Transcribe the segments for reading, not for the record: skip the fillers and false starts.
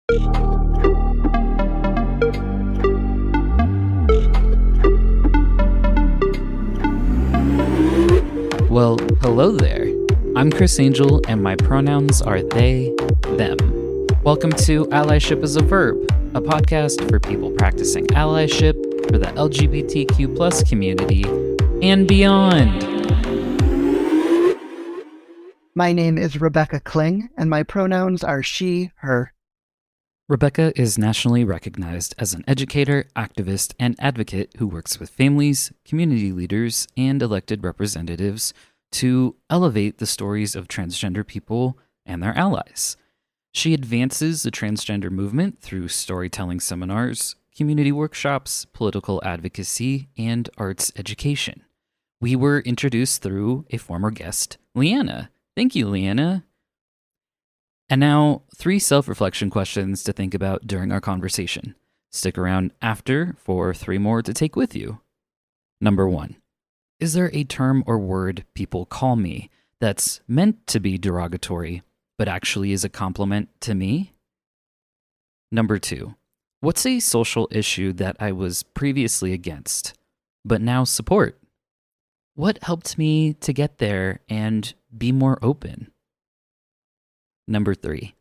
Well, hello there. I'm Chris Angel, and my pronouns are they, them. Welcome to Allyship is a Verb, a podcast for people practicing allyship for the LGBTQ plus community and beyond. My name is Rebecca Kling, and my pronouns are she, her. Rebecca is nationally recognized as an educator, activist, and advocate who works with families, community leaders, and elected representatives to elevate the stories of transgender people and their allies. She advances the transgender movement through storytelling seminars, community workshops, political advocacy, and arts education. We were introduced through a former guest, Leanna. Thank you, Leanna. And now, 3 self-reflection questions to think about during our conversation. Stick around after for 3 more to take with you. Number 1. Is there a term or word people call me that's meant to be derogatory, but actually is a compliment to me? Number 2. What's a social issue that I was previously against, but now support? What helped me to get there and be more open? Number 3.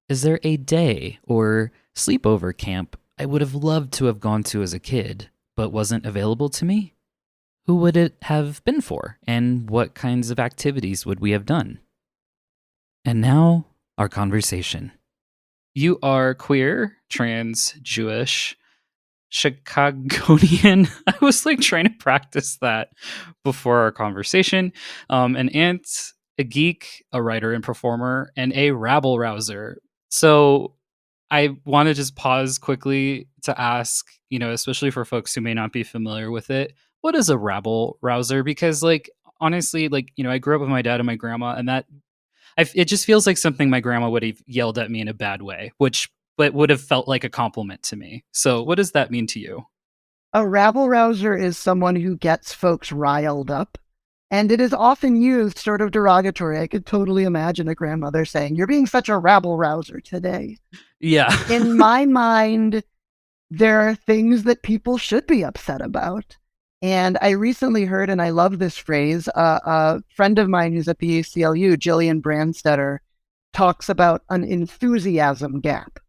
Is there a day or sleepover camp I would have loved to have gone to as a kid, but wasn't available to me? Who would it have been for, and what kinds of activities would we have done? And now, our conversation. You are queer, trans, Jewish, Chicagonian. I was trying to practice that before our conversation. An aunt, a geek, a writer and performer, and a rabble rouser. So I want to just pause quickly to ask, especially for folks who may not be familiar with it, what is a rabble rouser? Because honestly, I grew up with my dad and my grandma, and it just feels like something my grandma would have yelled at me in a bad way, but would have felt like a compliment to me. So what does that mean to you? A rabble rouser is someone who gets folks riled up. And it is often used sort of derogatory. I could totally imagine a grandmother saying, "You're being such a rabble rouser today." Yeah. In my mind, there are things that people should be upset about. And I recently heard, and I love this phrase, a friend of mine who's at the ACLU, Jillian Brandstetter, talks about an enthusiasm gap.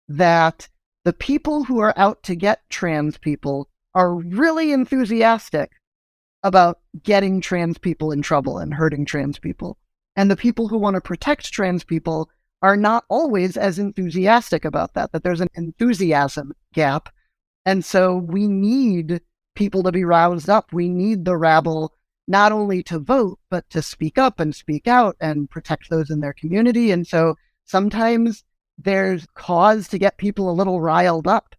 That the people who are out to get trans people are really enthusiastic about getting trans people in trouble and hurting trans people. And the people who want to protect trans people are not always as enthusiastic about that there's an enthusiasm gap. And so we need people to be roused up. We need the rabble not only to vote, but to speak up and speak out and protect those in their community. And so sometimes there's cause to get people a little riled up.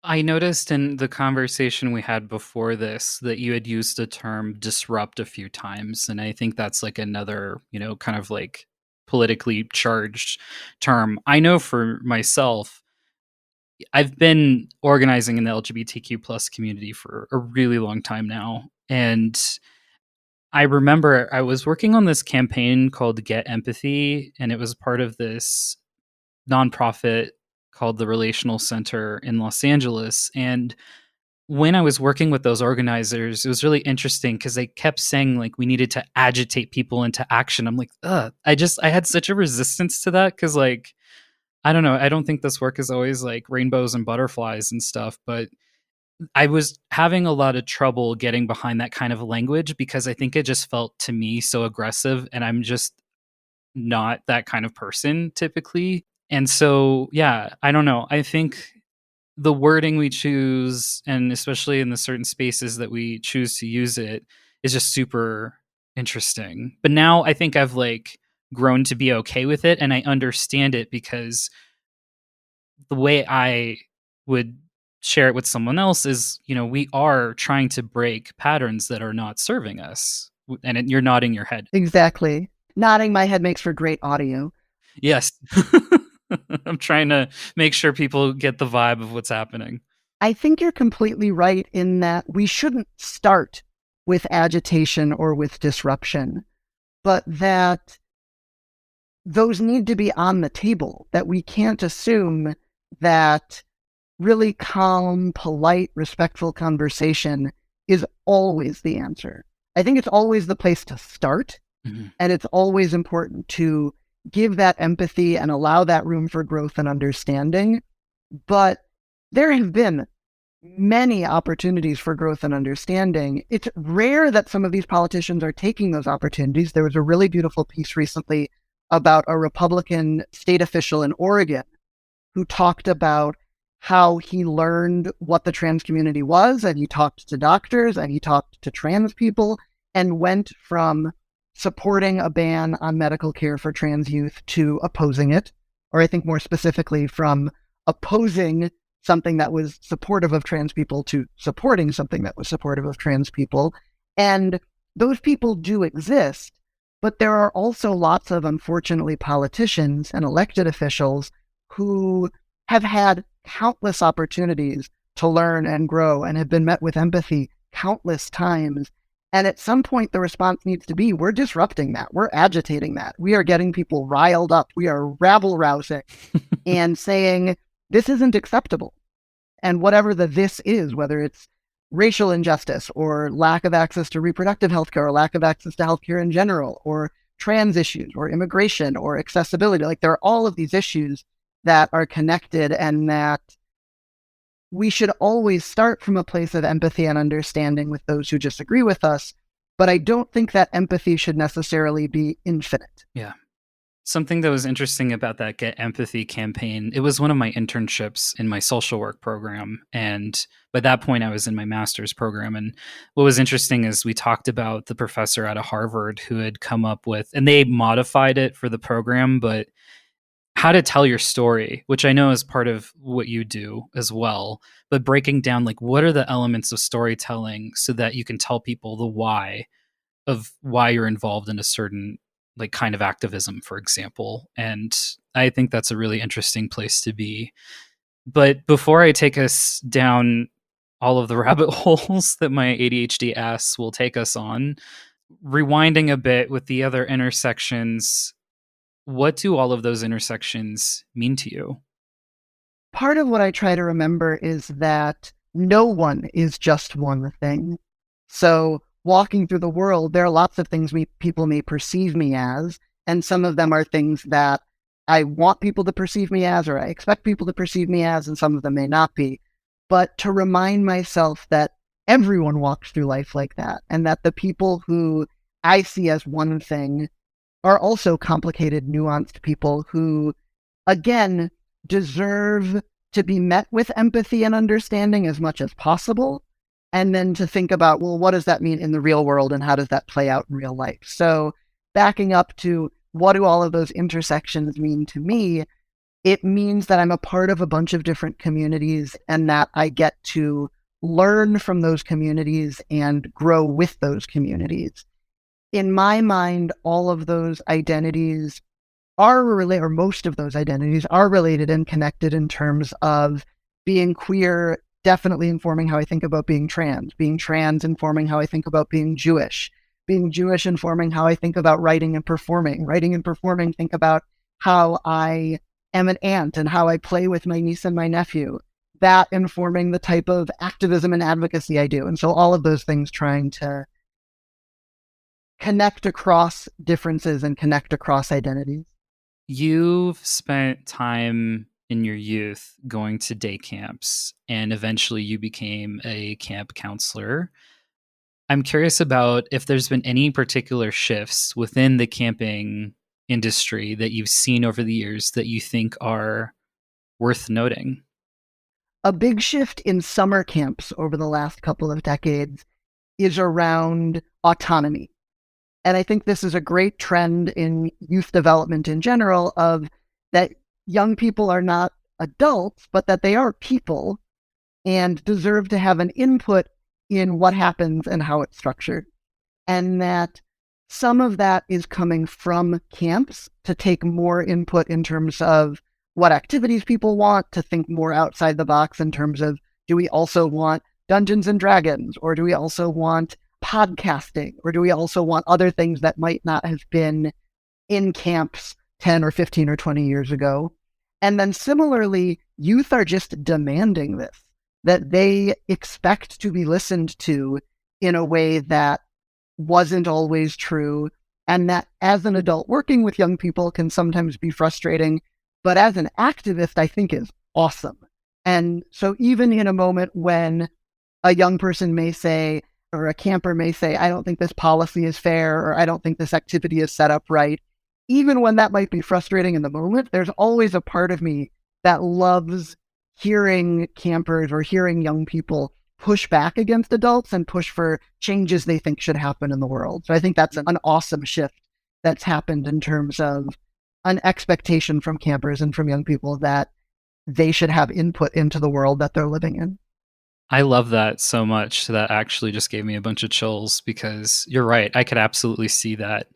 I noticed in the conversation we had before this that you had used the term disrupt a few times. And I think that's another, kind of politically charged term. I know for myself, I've been organizing in the LGBTQ plus community for a really long time now. And I remember I was working on this campaign called Get Empathy, and it was part of this nonprofit called the Relational Center in Los Angeles. And when I was working with those organizers, it was really interesting because they kept saying we needed to agitate people into action. I'm like, ugh. I had such a resistance to that because I don't know. I don't think this work is always rainbows and butterflies and stuff, but I was having a lot of trouble getting behind that kind of language because I think it just felt to me so aggressive, and I'm just not that kind of person typically. And so, yeah, I don't know. I think the wording we choose, and especially in the certain spaces that we choose to use it, is just super interesting. But now I think I've grown to be okay with it, and I understand it because the way I would share it with someone else is, we are trying to break patterns that are not serving us. And you're nodding your head. Exactly. Nodding my head makes for great audio. Yes. I'm trying to make sure people get the vibe of what's happening. I think you're completely right in that we shouldn't start with agitation or with disruption, but that those need to be on the table, that we can't assume that really calm, polite, respectful conversation is always the answer. I think it's always the place to start. Mm-hmm. And it's always important to give that empathy and allow that room for growth and understanding. But there have been many opportunities for growth and understanding. It's rare that some of these politicians are taking those opportunities. There was a really beautiful piece recently about a Republican state official in Oregon who talked about how he learned what the trans community was, and he talked to doctors and he talked to trans people and went from supporting a ban on medical care for trans youth to opposing it, or I think more specifically from opposing something that was supportive of trans people to supporting something that was supportive of trans people. And those people do exist, but there are also lots of, unfortunately, politicians and elected officials who have had countless opportunities to learn and grow and have been met with empathy countless times. And at some point, the response needs to be, we're disrupting that. We're agitating that. We are getting people riled up. We are rabble-rousing and saying, this isn't acceptable. And whatever the this is, whether it's racial injustice or lack of access to reproductive health care or lack of access to healthcare in general, or trans issues or immigration or accessibility, like there are all of these issues that are connected, and that we should always start from a place of empathy and understanding with those who disagree with us. But I don't think that empathy should necessarily be infinite. Yeah. Something that was interesting about that Get Empathy campaign, it was one of my internships in my social work program. And by that point, I was in my master's program. And what was interesting is we talked about the professor out of Harvard who had come up with, and they modified it for the program, but how to tell your story, which I know is part of what you do as well, but breaking down like what are the elements of storytelling so that you can tell people the why of why you're involved in a certain like kind of activism, for example. And I think that's a really interesting place to be. But before I take us down all of the rabbit holes that my ADHD ass will take us on, rewinding a bit with the other intersections, what do all of those intersections mean to you? Part of what I try to remember is that no one is just one thing. So walking through the world, there are lots of things people may perceive me as, and some of them are things that I want people to perceive me as, or I expect people to perceive me as, and some of them may not be. But to remind myself that everyone walks through life like that, and that the people who I see as one thing are also complicated, nuanced people who, again, deserve to be met with empathy and understanding as much as possible. And then to think about, well, what does that mean in the real world and how does that play out in real life? So backing up to what do all of those intersections mean to me, it means that I'm a part of a bunch of different communities and that I get to learn from those communities and grow with those communities. In my mind, all of those identities are related, or most of those identities are related and connected in terms of being queer, definitely informing how I think about being trans informing how I think about being Jewish informing how I think about writing and performing, think about how I am an aunt and how I play with my niece and my nephew, that informing the type of activism and advocacy I do. And so all of those things trying to connect across differences and connect across identities. You've spent time in your youth going to day camps, and eventually you became a camp counselor. I'm curious about if there's been any particular shifts within the camping industry that you've seen over the years that you think are worth noting. A big shift in summer camps over the last couple of decades is around autonomy. And I think this is a great trend in youth development in general, of that young people are not adults, but that they are people and deserve to have an input in what happens and how it's structured. And that some of that is coming from camps to take more input in terms of what activities people want, to think more outside the box in terms of, do we also want Dungeons and Dragons, or do we also want podcasting, or do we also want other things that might not have been in camps 10 or 15 or 20 years ago? And then similarly, youth are just demanding this, that they expect to be listened to in a way that wasn't always true. And that as an adult working with young people can sometimes be frustrating, but as an activist, I think is awesome. And so even in a moment when a young person may say, or a camper may say, I don't think this policy is fair, or I don't think this activity is set up right, even when that might be frustrating in the moment, there's always a part of me that loves hearing campers or hearing young people push back against adults and push for changes they think should happen in the world. So I think that's an awesome shift that's happened in terms of an expectation from campers and from young people that they should have input into the world that they're living in. I love that so much. That actually just gave me a bunch of chills because you're right. I could absolutely see that.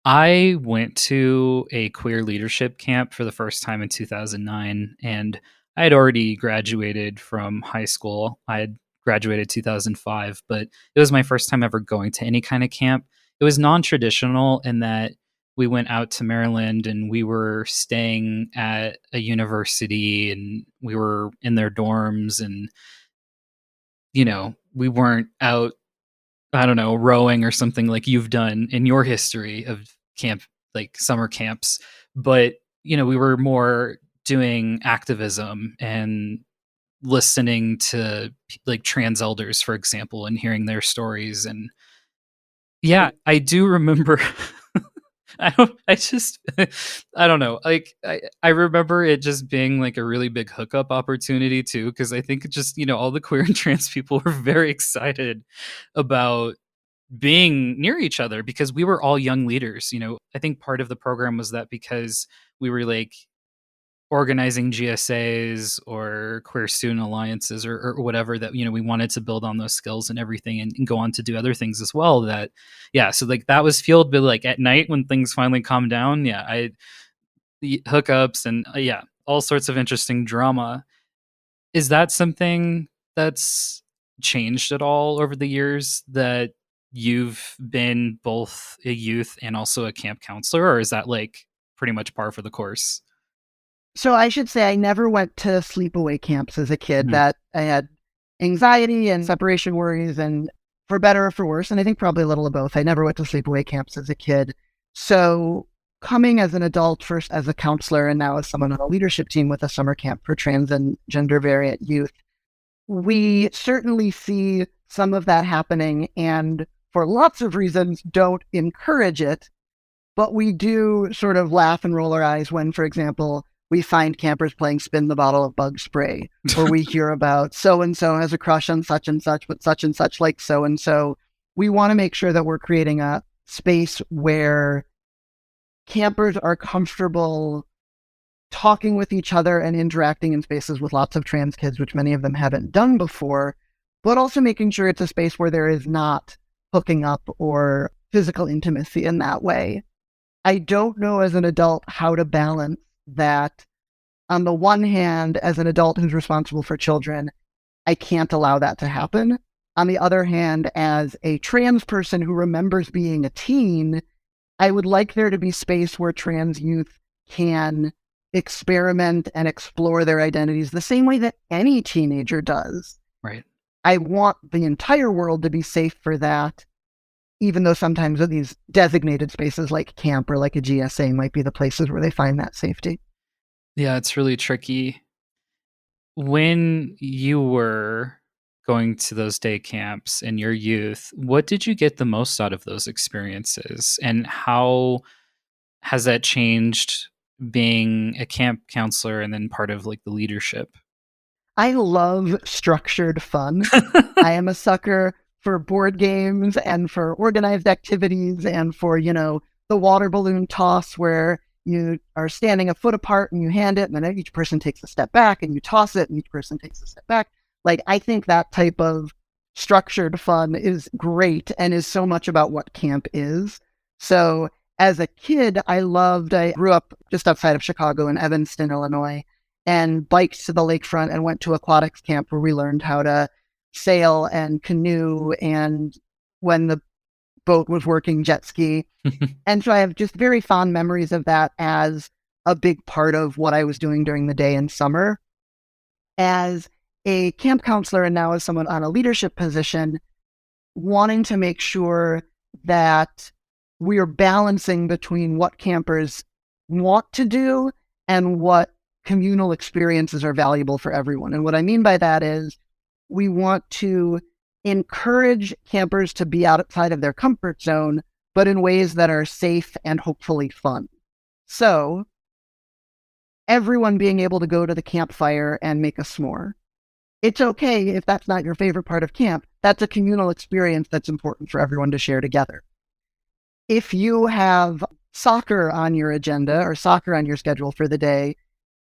I went to a queer leadership camp for the first time in 2009, and I had already graduated from high school. I had graduated 2005, but it was my first time ever going to any kind of camp. It was non-traditional in that we went out to Maryland and we were staying at a university and we were in their dorms, and we weren't out, I don't know, rowing or something like you've done in your history of camp, like summer camps. But, we were more doing activism and listening to like trans elders, for example, and hearing their stories. And yeah, I do remember. I don't know. Like, I remember it just being like a really big hookup opportunity too, because I think just, all the queer and trans people were very excited about being near each other because we were all young leaders. I think part of the program was that because we were like organizing GSAs or queer student alliances or whatever, that we wanted to build on those skills and everything, and go on to do other things as well. That so like that was fueled. But like at night when things finally calmed down, the hookups and all sorts of interesting drama. Is that something that's changed at all over the years, that you've been both a youth and also a camp counselor, or is that like pretty much par for the course? So I should say I never went to sleepaway camps as a kid. Mhm. That I had anxiety and separation worries, and for better or for worse, and I think probably a little of both. I never went to sleepaway camps as a kid. So coming as an adult, first as a counselor, and now as someone on a leadership team with a summer camp for trans and gender variant youth, we certainly see some of that happening, and for lots of reasons don't encourage it. But we do sort of laugh and roll our eyes when, for example, we find campers playing spin the bottle of bug spray, or we hear about so-and-so has a crush on such and such, but such and such like so-and-so. We want to make sure that we're creating a space where campers are comfortable talking with each other and interacting in spaces with lots of trans kids, which many of them haven't done before, but also making sure it's a space where there is not hooking up or physical intimacy in that way. I don't know as an adult how to balance that. On the one hand, as an adult who's responsible for children, I can't allow that to happen. On the other hand, as a trans person who remembers being a teen, I would like there to be space where trans youth can experiment and explore their identities the same way that any teenager does. Right. I want the entire world to be safe for that, even though sometimes these designated spaces like camp or like a GSA might be the places where they find that safety. Yeah, it's really tricky. When you were going to those day camps in your youth, what did you get the most out of those experiences? And how has that changed being a camp counselor and then part of like the leadership? I love structured fun. I am a sucker for board games and for organized activities and for, the water balloon toss where you are standing a foot apart and you hand it, and then each person takes a step back and you toss it and each person takes a step back. Like, I think that type of structured fun is great and is so much about what camp is. So as a kid, I grew up just outside of Chicago in Evanston, Illinois, and biked to the lakefront and went to aquatics camp where we learned how to sail and canoe, and when the boat was working, jet ski. And so I have just very fond memories of that as a big part of what I was doing during the day in summer. As a camp counselor and now as someone on a leadership position, wanting to make sure that we are balancing between what campers want to do and what communal experiences are valuable for everyone. And what I mean by that is we want to encourage campers to be outside of their comfort zone, but in ways that are safe and hopefully fun. So everyone being able to go to the campfire and make a s'more. It's okay if that's not your favorite part of camp. That's a communal experience that's important for everyone to share together. If you have soccer on your agenda or soccer on your schedule for the day,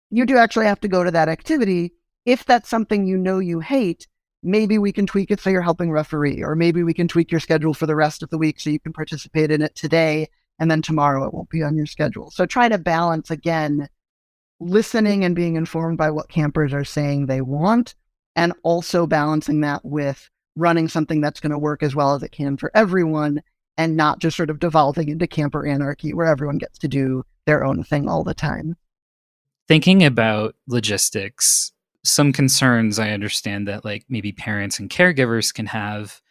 you do actually have to go to that activity. If that's something you know you hate, maybe we can tweak it so you're helping referee, or maybe we can tweak your schedule for the rest of the week so you can participate in it today, and then tomorrow it won't be on your schedule. So try to balance, again, listening and being informed by what campers are saying they want, and also balancing that with running something that's going to work as well as it can for everyone, and not just sort of devolving into camper anarchy where everyone gets to do their own thing all the time. Thinking about logistics, some concerns I understand that like maybe parents and caregivers can have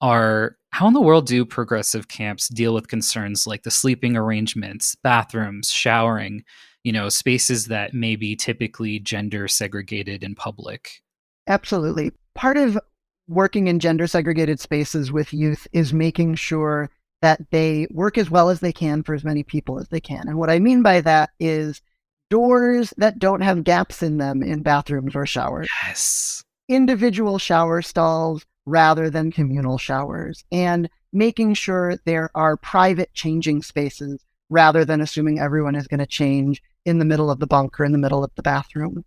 are how in the world do progressive camps deal with concerns like the sleeping arrangements, bathrooms, showering, spaces that may be typically gender segregated in public? Absolutely. Part of working in gender segregated spaces with youth is making sure that they work as well as they can for as many people as they can. And what I mean by that is doors that don't have gaps in them in bathrooms or showers. Yes. Individual shower stalls rather than communal showers, and making sure there are private changing spaces rather than assuming everyone is going to change in the middle of the bunk or in the middle of the bathroom.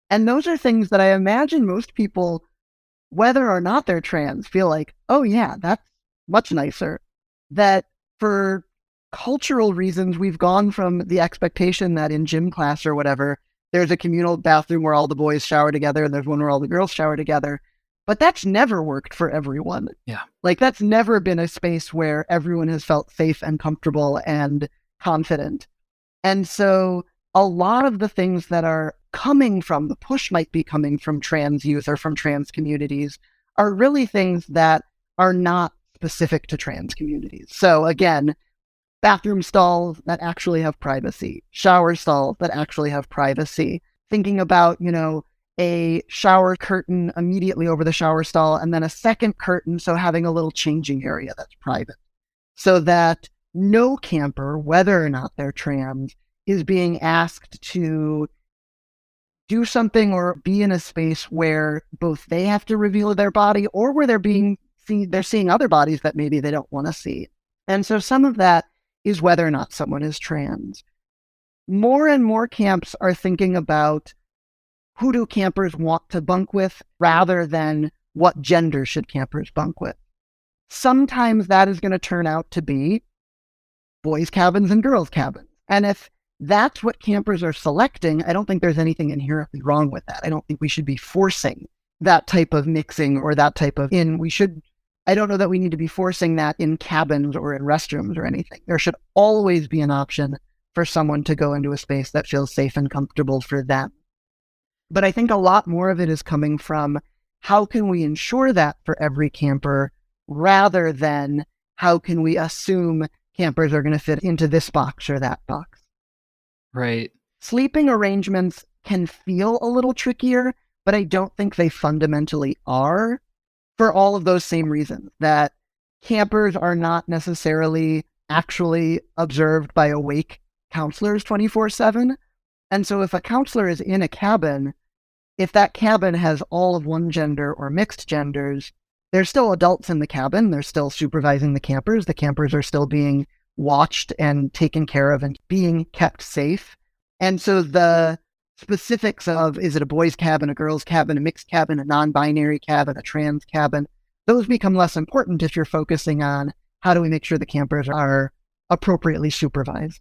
And those are things that I imagine most people, whether or not they're trans, feel like, oh yeah, that's much nicer. That for cultural reasons, we've gone from the expectation that in gym class or whatever, there's a communal bathroom where all the boys shower together and there's one where all the girls shower together. But that's never worked for everyone. Yeah. Like that's never been a space where everyone has felt safe and comfortable and confident. And so a lot of the things that are coming from, the push might be coming from trans youth or from trans communities, are really things that are not specific to trans communities. So again, bathroom stalls that actually have privacy, shower stalls that actually have privacy, thinking about, a shower curtain immediately over the shower stall and then a second curtain, so having a little changing area that's private, so that no camper, whether or not they're trans, is being asked to do something or be in a space where both they have to reveal their body or where they're seeing other bodies that maybe they don't want to see. And so some of that is whether or not someone is trans. More and more camps are thinking about who do campers want to bunk with rather than what gender should campers bunk with. Sometimes that is going to turn out to be boys' cabins and girls' cabins. And if that's what campers are selecting, I don't think there's anything inherently wrong with that. I don't think we should be forcing that type of mixing or that type of I don't know that we need to be forcing that in cabins or in restrooms or anything. There should always be an option for someone to go into a space that feels safe and comfortable for them. But I think a lot more of it is coming from how can we ensure that for every camper rather than how can we assume campers are going to fit into this box or that box. Right. Sleeping arrangements can feel a little trickier, but I don't think they fundamentally are, for all of those same reasons, that campers are not necessarily actually observed by awake counselors 24/7. And so if a counselor is in a cabin, if that cabin has all of one gender or mixed genders, there's still adults in the cabin. They're still supervising the campers. The campers are still being watched and taken care of and being kept safe. And so the specifics of, is it a boys' cabin, a girls' cabin, a mixed cabin, a non-binary cabin, a trans cabin, those become less important if you're focusing on how do we make sure the campers are appropriately supervised.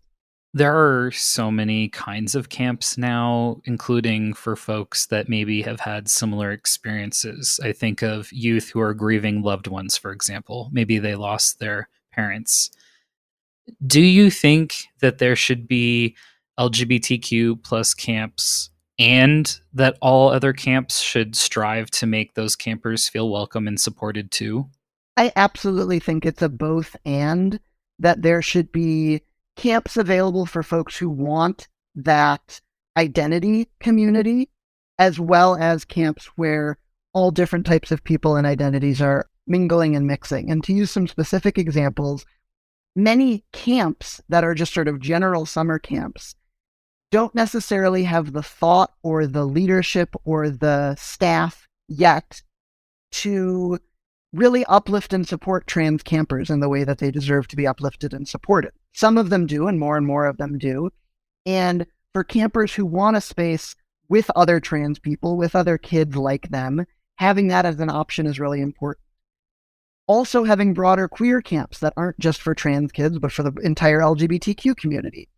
There are so many kinds of camps now, including for folks that maybe have had similar experiences. I think of youth who are grieving loved ones, for example. Maybe they lost their parents. Do you think that there should be LGBTQ plus camps, and that all other camps should strive to make those campers feel welcome and supported too? I absolutely think it's a both and, that there should be camps available for folks who want that identity community, as well as camps where all different types of people and identities are mingling and mixing. And to use some specific examples, many camps that are just sort of general summer camps don't necessarily have the thought or the leadership or the staff yet to really uplift and support trans campers in the way that they deserve to be uplifted and supported. Some of them do, and more of them do. And for campers who want a space with other trans people, with other kids like them, having that as an option is really important. Also having broader queer camps that aren't just for trans kids, but for the entire LGBTQ community.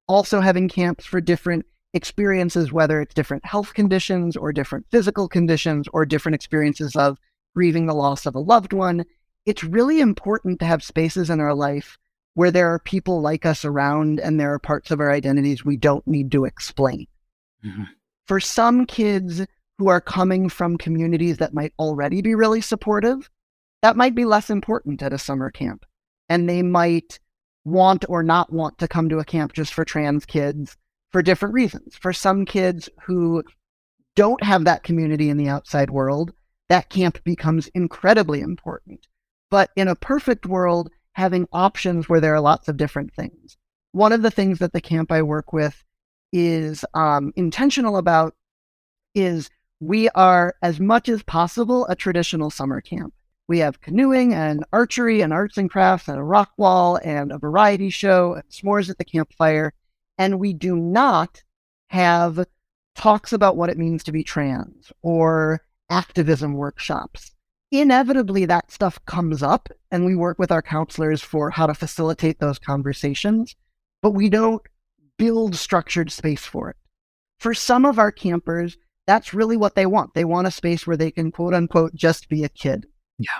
Also having camps for different experiences, whether it's different health conditions or different physical conditions or different experiences of grieving the loss of a loved one. It's really important to have spaces in our life where there are people like us around and there are parts of our identities we don't need to explain. Mm-hmm. For some kids who are coming from communities that might already be really supportive, that might be less important at a summer camp. And they might want or not want to come to a camp just for trans kids for different reasons. For some kids who don't have that community in the outside world, that camp becomes incredibly important. But in a perfect world, having options where there are lots of different things. One of the things that the camp I work with is intentional about is we are, as much as possible, a traditional summer camp. We have canoeing and archery and arts and crafts and a rock wall and a variety show and s'mores at the campfire. And we do not have talks about what it means to be trans or activism workshops. Inevitably, that stuff comes up, and we work with our counselors for how to facilitate those conversations, but we don't build structured space for it. For some of our campers, that's really what they want. They want a space where they can, quote unquote, just be a kid. Yeah.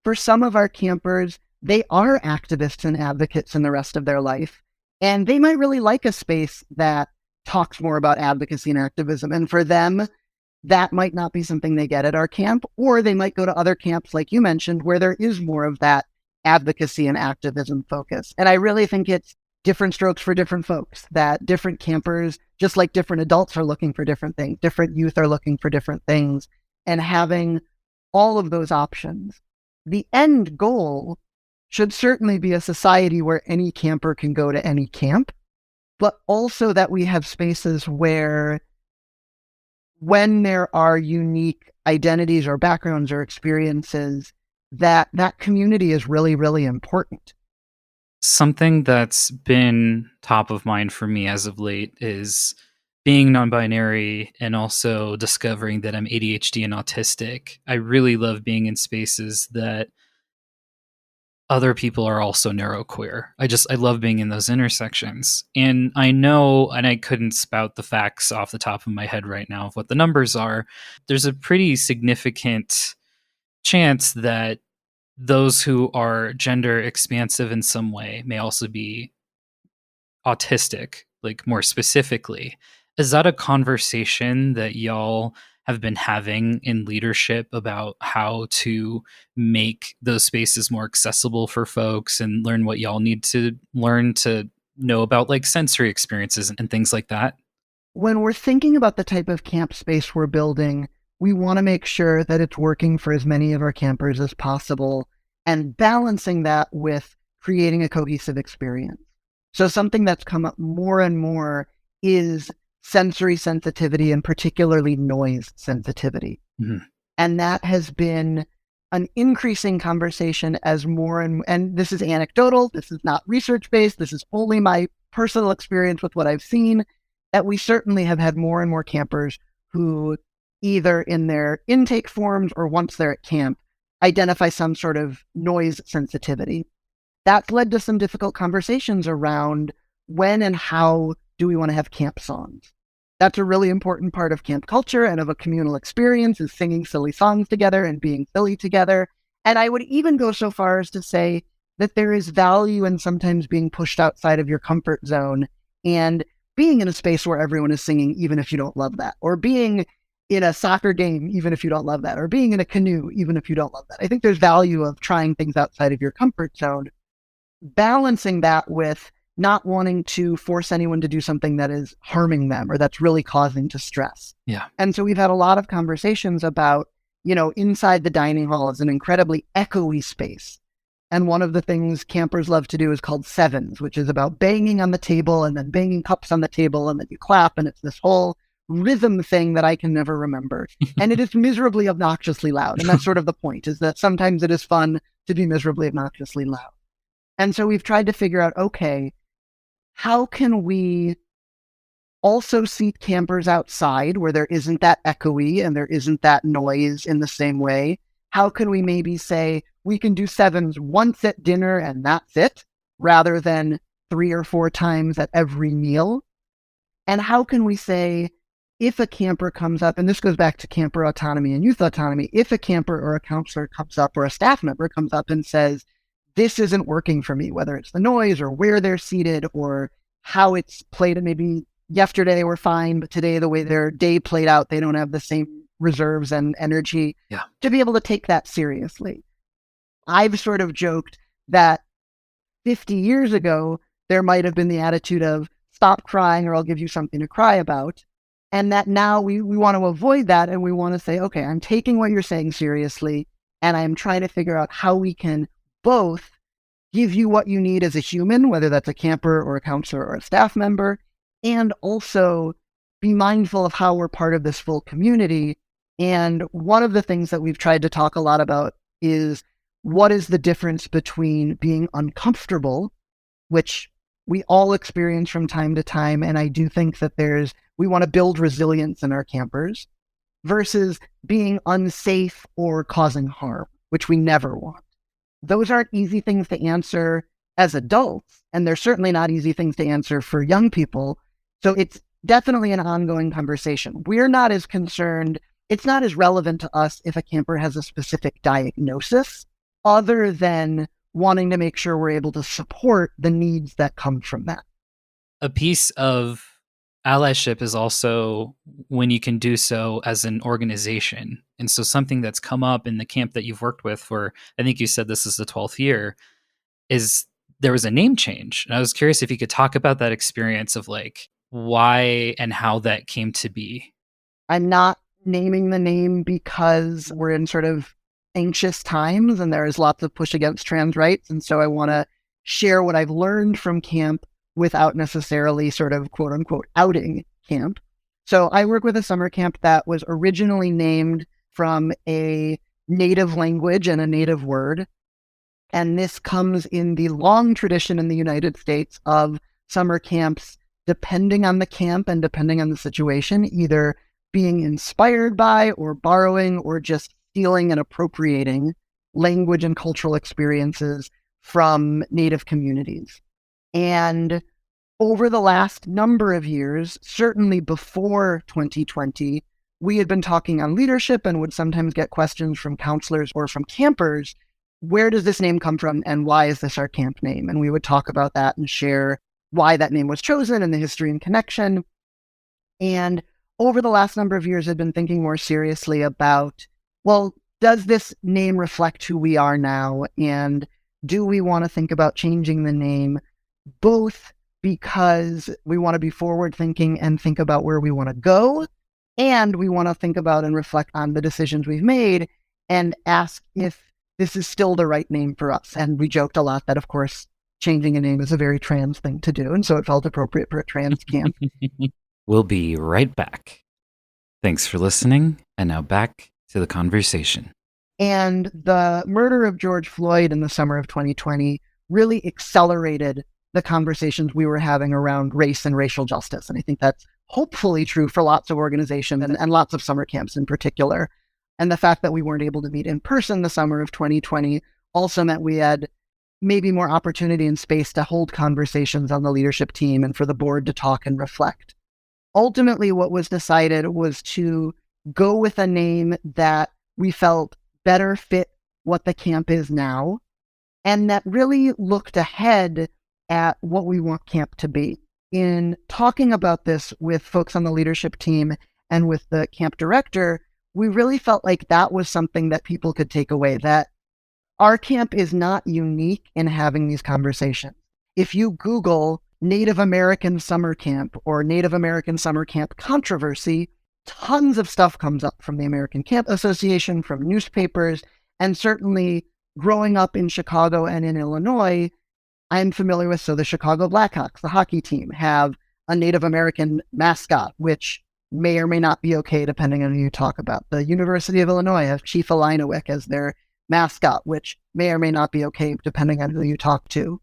For some of our campers, they are activists and advocates in the rest of their life, and they might really like a space that talks more about advocacy and activism. And for them, that might not be something they get at our camp, or they might go to other camps, like you mentioned, where there is more of that advocacy and activism focus. And I really think it's different strokes for different folks, that different campers, just like different adults are looking for different things, different youth are looking for different things, and having all of those options. The end goal should certainly be a society where any camper can go to any camp, but also that we have spaces where when there are unique identities or backgrounds or experiences, that community is really, really important. Something that's been top of mind for me as of late is being non-binary and also discovering that I'm ADHD and autistic. I really love being in spaces that other people are also neuroqueer. I love being in those intersections. And I know, and I couldn't spout the facts off the top of my head right now of what the numbers are. There's a pretty significant chance that those who are gender expansive in some way may also be autistic, like more specifically. Is that a conversation that y'all have been having in leadership about how to make those spaces more accessible for folks and learn what y'all need to learn to know about like sensory experiences and things like that? When we're thinking about the type of camp space we're building, we want to make sure that it's working for as many of our campers as possible and balancing that with creating a cohesive experience. So something that's come up more and more is sensory sensitivity and particularly noise sensitivity. Mm-hmm. And that has been an increasing conversation as more and this is anecdotal, this is not research-based, this is only my personal experience with what I've seen, that we certainly have had more and more campers who either in their intake forms or once they're at camp identify some sort of noise sensitivity. That's led to some difficult conversations around when and how do we want to have camp songs. That's a really important part of camp culture and of a communal experience, is singing silly songs together and being silly together. And I would even go so far as to say that there is value in sometimes being pushed outside of your comfort zone and being in a space where everyone is singing, even if you don't love that, or being in a soccer game, even if you don't love that, or being in a canoe, even if you don't love that. I think there's value of trying things outside of your comfort zone, balancing that with not wanting to force anyone to do something that is harming them or that's really causing distress. Yeah. And so we've had a lot of conversations about, inside the dining hall is an incredibly echoey space. And one of the things campers love to do is called sevens, which is about banging on the table and then banging cups on the table and then you clap. And it's this whole rhythm thing that I can never remember. And it is miserably obnoxiously loud. And that's sort of the point, is that sometimes it is fun to be miserably obnoxiously loud. And so we've tried to figure out, okay, how can we also seat campers outside where there isn't that echoey and there isn't that noise in the same way? How can we maybe say we can do sevens once at dinner and that's it, rather than 3 or 4 times at every meal? And how can we say, if a camper comes up, and this goes back to camper autonomy and youth autonomy, if a camper or a counselor comes up or a staff member comes up and says, this isn't working for me, whether it's the noise or where they're seated or how it's played, and maybe yesterday they were fine, but today the way their day played out, they don't have the same reserves and energy to be able to take that seriously. I've sort of joked that 50 years ago, there might have been the attitude of stop crying or I'll give you something to cry about. And that now we want to avoid that. And we want to say, okay, I'm taking what you're saying seriously. And I'm trying to figure out how we can both give you what you need as a human, whether that's a camper or a counselor or a staff member, and also be mindful of how we're part of this full community. And one of the things that we've tried to talk a lot about is what is the difference between being uncomfortable, which we all experience from time to time. And I do think that we want to build resilience in our campers, versus being unsafe or causing harm, which we never want. Those aren't easy things to answer as adults, and they're certainly not easy things to answer for young people. So it's definitely an ongoing conversation. We're not as concerned, it's not as relevant to us if a camper has a specific diagnosis, other than wanting to make sure we're able to support the needs that come from that. A piece of allyship is also when you can do so as an organization. And so something that's come up in the camp that you've worked with for, I think you said this is the 12th year, is there was a name change. And I was curious if you could talk about that experience of like why and how that came to be. I'm not naming the name because we're in sort of anxious times and there is lots of push against trans rights. And so I want to share what I've learned from camp without necessarily sort of quote unquote outing camp. So I work with a summer camp that was originally named from a native language and a native word. And this comes in the long tradition in the United States of summer camps, depending on the camp and depending on the situation, either being inspired by or borrowing or just stealing and appropriating language and cultural experiences from native communities. And over the last number of years, certainly before 2020, we had been talking on leadership and would sometimes get questions from counselors or from campers. Where does this name come from and why is this our camp name? And we would talk about that and share why that name was chosen and the history and connection. And over the last number of years, I've been thinking more seriously about, well, does this name reflect who we are now? And do we want to think about changing the name, both because we want to be forward thinking and think about where we want to go, and we want to think about and reflect on the decisions we've made and ask if this is still the right name for us. And we joked a lot that, of course, changing a name is a very trans thing to do. And so it felt appropriate for a trans camp. We'll be right back. Thanks for listening. And now back to the conversation. And the murder of George Floyd in the summer of 2020 really accelerated the conversations we were having around race and racial justice. And I think that's hopefully true for lots of organizations and lots of summer camps in particular. And the fact that we weren't able to meet in person the summer of 2020 also meant we had maybe more opportunity and space to hold conversations on the leadership team and for the board to talk and reflect. Ultimately, what was decided was to go with a name that we felt better fit what the camp is now, and that really looked ahead at what we want camp to be. in talking about this with folks on the leadership team and with the camp director, we really felt like that was something that people could take away, that our camp is not unique in having these conversations. If you Google Native American summer camp or Native American summer camp controversy, tons of stuff comes up from the American Camp Association, from newspapers, and certainly growing up in Chicago and in Illinois, I'm familiar with, so the Chicago Blackhawks, the hockey team, have a Native American mascot, which may or may not be okay depending on who you talk about. The University of Illinois has Chief Alinowick as their mascot, which may or may not be okay depending on who you talk to.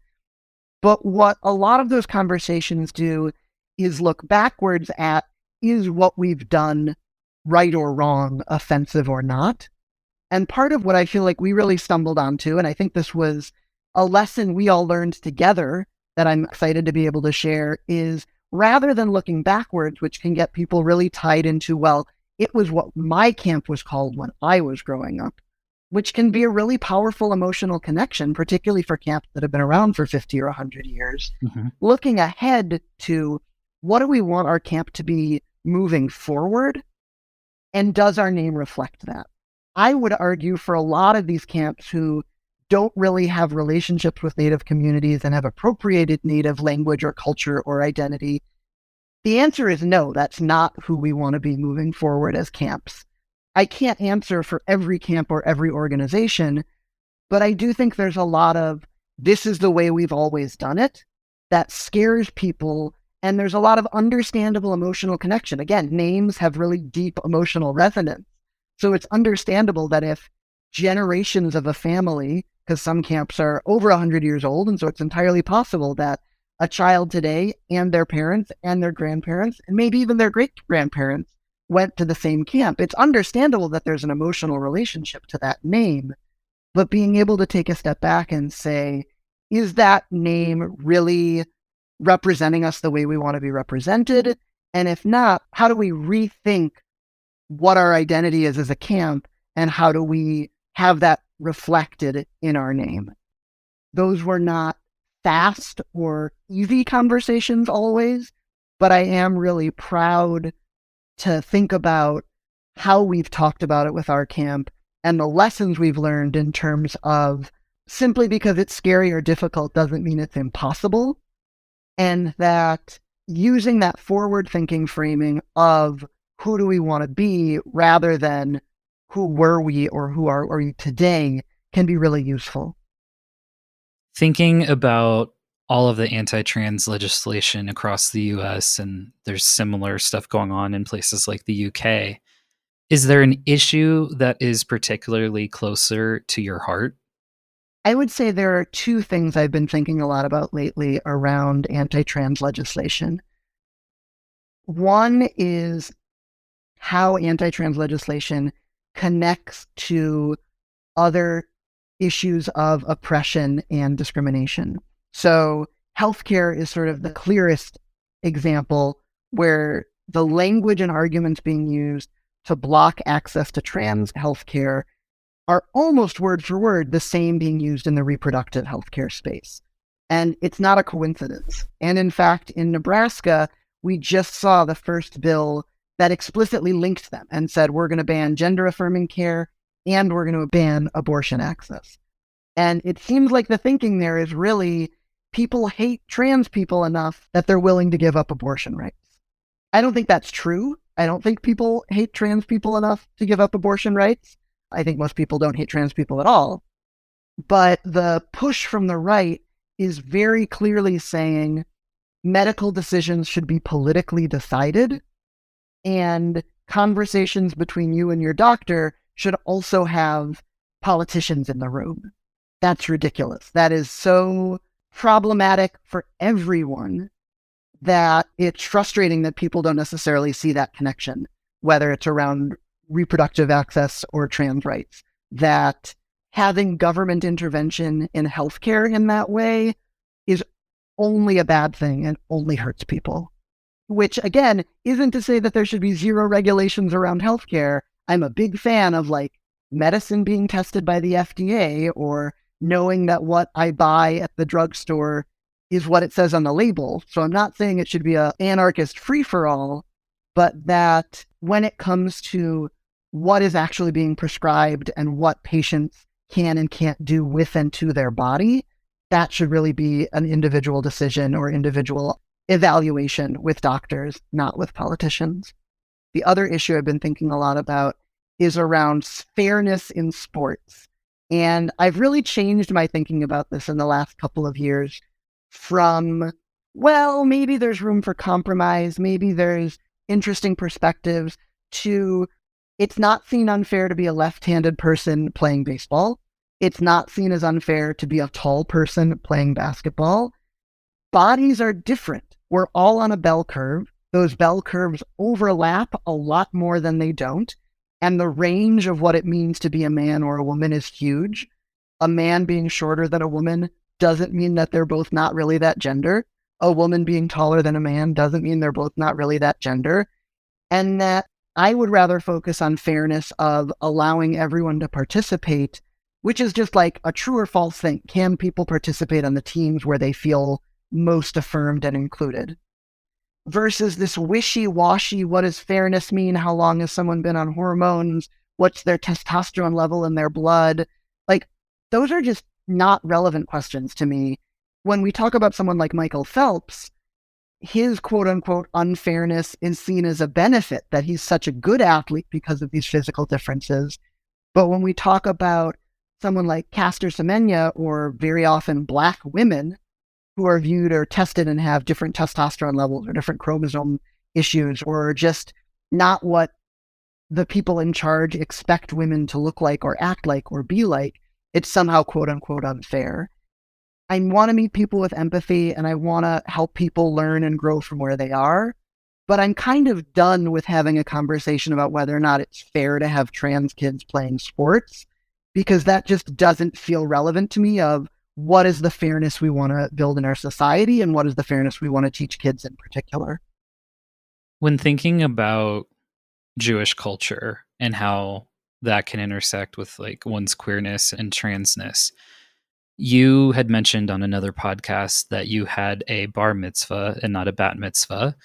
But what a lot of those conversations do is look backwards at, is what we've done right or wrong, offensive or not? And part of what I feel like we really stumbled onto, and I think this was a lesson we all learned together that I'm excited to be able to share, is rather than looking backwards, which can get people really tied into, well, it was what my camp was called when I was growing up, which can be a really powerful emotional connection, particularly for camps that have been around for 50 or 100 years. Mm-hmm. Looking ahead to, what do we want our camp to be moving forward? And does our name reflect that? I would argue for a lot of these camps who don't really have relationships with Native communities and have appropriated Native language or culture or identity, the answer is no, that's not who we want to be moving forward as camps. I can't answer for every camp or every organization, but I do think there's a lot of, this is the way we've always done it, that scares people, and there's a lot of understandable emotional connection. Again, names have really deep emotional resonance. So it's understandable that if generations of a family, because some camps are over 100 years old, and so it's entirely possible that a child today and their parents and their grandparents, and maybe even their great-grandparents, went to the same camp. It's understandable that there's an emotional relationship to that name, but being able to take a step back and say, is that name really representing us the way we want to be represented? And if not, how do we rethink what our identity is as a camp, and how do we have that reflected in our name? Those were not fast or easy conversations always, but I am really proud to think about how we've talked about it with our camp and the lessons we've learned in terms of, simply because it's scary or difficult doesn't mean it's impossible. And that using that forward-thinking framing of who do we want to be rather than who were we or who are we today can be really useful. Thinking about all of the anti-trans legislation across the US, and there's similar stuff going on in places like the UK, is there an issue that is particularly closer to your heart? I would say there are two things I've been thinking a lot about lately around anti-trans legislation. One is how anti-trans legislation connects to other issues of oppression and discrimination. So healthcare is sort of the clearest example where the language and arguments being used to block access to trans healthcare are almost word for word the same being used in the reproductive healthcare space. And it's not a coincidence. And in fact, in Nebraska, we just saw the first bill that explicitly linked them and said, we're going to ban gender-affirming care and we're going to ban abortion access. And it seems like the thinking there is really, people hate trans people enough that they're willing to give up abortion rights. I don't think that's true. I don't think people hate trans people enough to give up abortion rights. I think most people don't hate trans people at all. But the push from the right is very clearly saying medical decisions should be politically decided, and conversations between you and your doctor should also have politicians in the room. That's ridiculous. That is so problematic for everyone that it's frustrating that people don't necessarily see that connection, whether it's around reproductive access or trans rights, that having government intervention in healthcare in that way is only a bad thing and only hurts people. Which, again, isn't to say that there should be zero regulations around healthcare. I'm a big fan of medicine being tested by the FDA, or knowing that what I buy at the drugstore is what it says on the label. So I'm not saying it should be an anarchist free-for-all, but that when it comes to what is actually being prescribed and what patients can and can't do with and to their body, that should really be an individual decision or individual evaluation with doctors, not with politicians. The other issue I've been thinking a lot about is around fairness in sports. And I've really changed my thinking about this in the last couple of years from, well, maybe there's room for compromise, maybe there's interesting perspectives, to it's not seen unfair to be a left-handed person playing baseball. It's not seen as unfair to be a tall person playing basketball. Bodies are different. We're all on a bell curve. Those bell curves overlap a lot more than they don't. And the range of what it means to be a man or a woman is huge. A man being shorter than a woman doesn't mean that they're both not really that gender. A woman being taller than a man doesn't mean they're both not really that gender. And that I would rather focus on fairness of allowing everyone to participate, which is just like a true or false thing. Can people participate on the teams where they feel most affirmed and included? Versus this wishy-washy, what does fairness mean? How long has someone been on hormones? What's their testosterone level in their blood? Like, those are just not relevant questions to me. When we talk about someone like Michael Phelps, his quote-unquote unfairness is seen as a benefit, that he's such a good athlete because of these physical differences. But when we talk about someone like Caster Semenya, or very often Black women, who are viewed or tested and have different testosterone levels or different chromosome issues, or just not what the people in charge expect women to look like or act like or be like, it's somehow quote unquote unfair. I want to meet people with empathy, and I want to help people learn and grow from where they are. But I'm kind of done with having a conversation about whether or not it's fair to have trans kids playing sports, because that just doesn't feel relevant to me of what is the fairness we want to build in our society, and what is the fairness we want to teach kids in particular. When thinking about Jewish culture and how that can intersect with like one's queerness and transness, you had mentioned on another podcast that you had a bar mitzvah and not a bat mitzvah.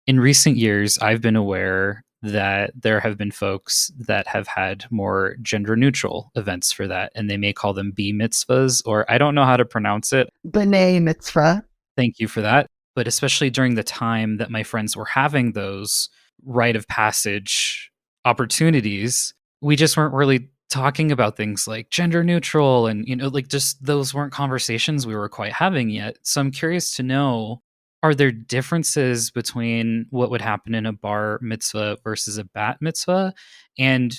In recent years, I've been aware that there have been folks that have had more gender neutral events for that, and they may call them B mitzvahs, or I don't know how to pronounce it. B'nai mitzvah. Thank you for that. But especially during the time that my friends were having those rite of passage opportunities, we just weren't really talking about things like gender neutral, and, you know, like just those weren't conversations we were quite having yet. So I'm curious to know, are there differences between what would happen in a bar mitzvah versus a bat mitzvah? And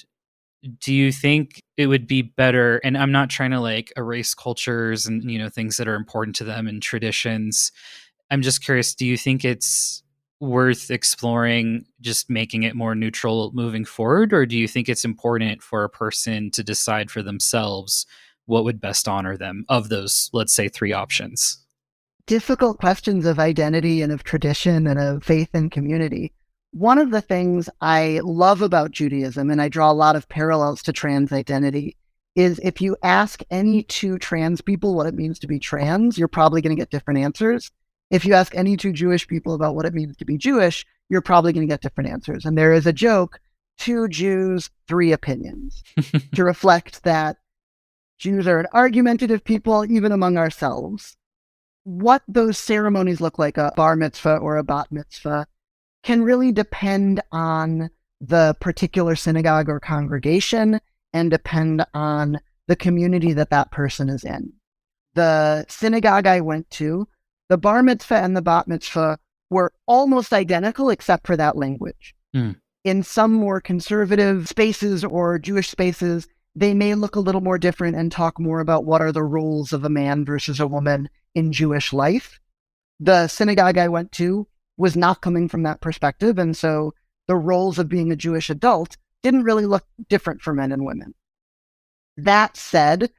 do you think it would be better, and I'm not trying to like erase cultures and, you know, things that are important to them and traditions. I'm just curious, do you think it's worth exploring just making it more neutral moving forward? Or do you think it's important for a person to decide for themselves what would best honor them of those, let's say, three options? Difficult questions of identity and of tradition and of faith and community. One of the things I love about Judaism, and I draw a lot of parallels to trans identity, is if you ask any two trans people what it means to be trans, you're probably going to get different answers. If you ask any two Jewish people about what it means to be Jewish, you're probably going to get different answers. And there is a joke, 2 Jews, 3 opinions, to reflect that Jews are an argumentative people, even among ourselves. What those ceremonies look like, a bar mitzvah or a bat mitzvah, can really depend on the particular synagogue or congregation, and depend on the community that that person is in. The synagogue I went to, the bar mitzvah and the bat mitzvah were almost identical except for that language. In some more conservative spaces or Jewish spaces, they may look a little more different and talk more about what are the roles of a man versus a woman in Jewish life. The synagogue I went to was not coming from that perspective, and so the roles of being a Jewish adult didn't really look different for men and women. That said,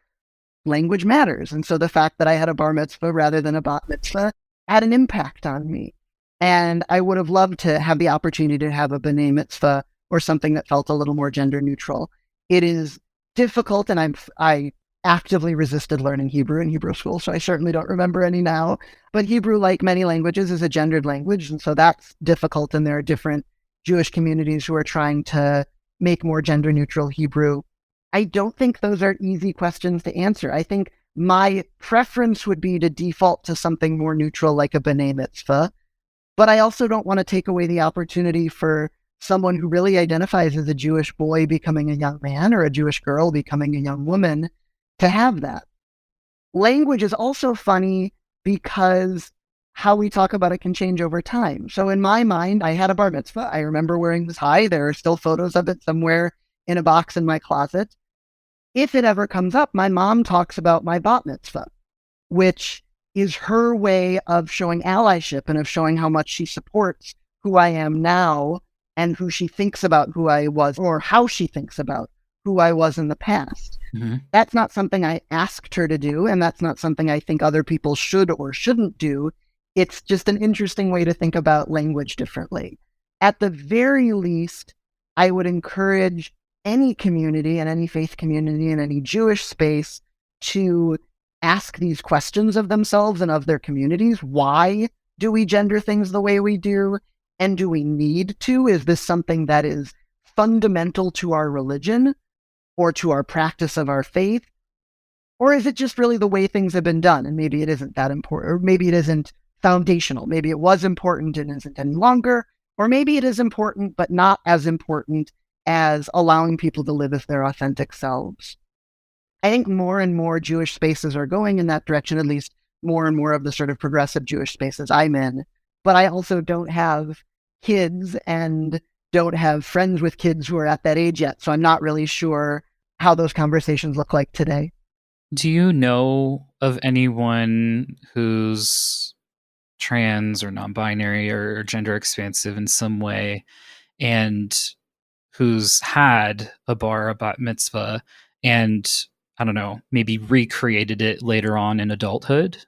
language matters, and so the fact that I had a bar mitzvah rather than a bat mitzvah had an impact on me. And I would have loved to have the opportunity to have a b'nai mitzvah or something that felt a little more gender neutral. It is difficult, and I actively resisted learning Hebrew in Hebrew school, so I certainly don't remember any now. But Hebrew, like many languages, is a gendered language, and so that's difficult, and there are different Jewish communities who are trying to make more gender neutral Hebrew. I don't think those are easy questions to answer. I think my preference would be to default to something more neutral like a B'nai Mitzvah, but I also don't want to take away the opportunity for someone who really identifies as a Jewish boy becoming a young man or a Jewish girl becoming a young woman to have that. Language is also funny because how we talk about it can change over time. So in my mind, I had a bar mitzvah. I remember wearing this tie. There are still photos of it somewhere in a box in my closet. If it ever comes up, my mom talks about my bat mitzvah, which is her way of showing allyship and of showing how much she supports who I am now and who she thinks about who I was, or how she thinks about who I was in the past. Mm-hmm. That's not something I asked her to do, and that's not something I think other people should or shouldn't do. It's just an interesting way to think about language differently. At the very least, I would encourage any community and any faith community and any Jewish space to ask these questions of themselves and of their communities. Why do we gender things the way we do? And do we need to? Is this something that is fundamental to our religion or to our practice of our faith? Or is it just really the way things have been done? And maybe it isn't that important, or maybe it isn't foundational. Maybe it was important and isn't any longer, or maybe it is important, but not as important as allowing people to live as their authentic selves. I think more and more Jewish spaces are going in that direction, at least more and more of the sort of progressive Jewish spaces I'm in. But I also don't have kids and don't have friends with kids who are at that age yet. So I'm not really sure how those conversations look like today. Do you know of anyone who's trans or non-binary or gender expansive in some way and who's had a bar, a bat mitzvah, and I don't know, maybe recreated it later on in adulthood?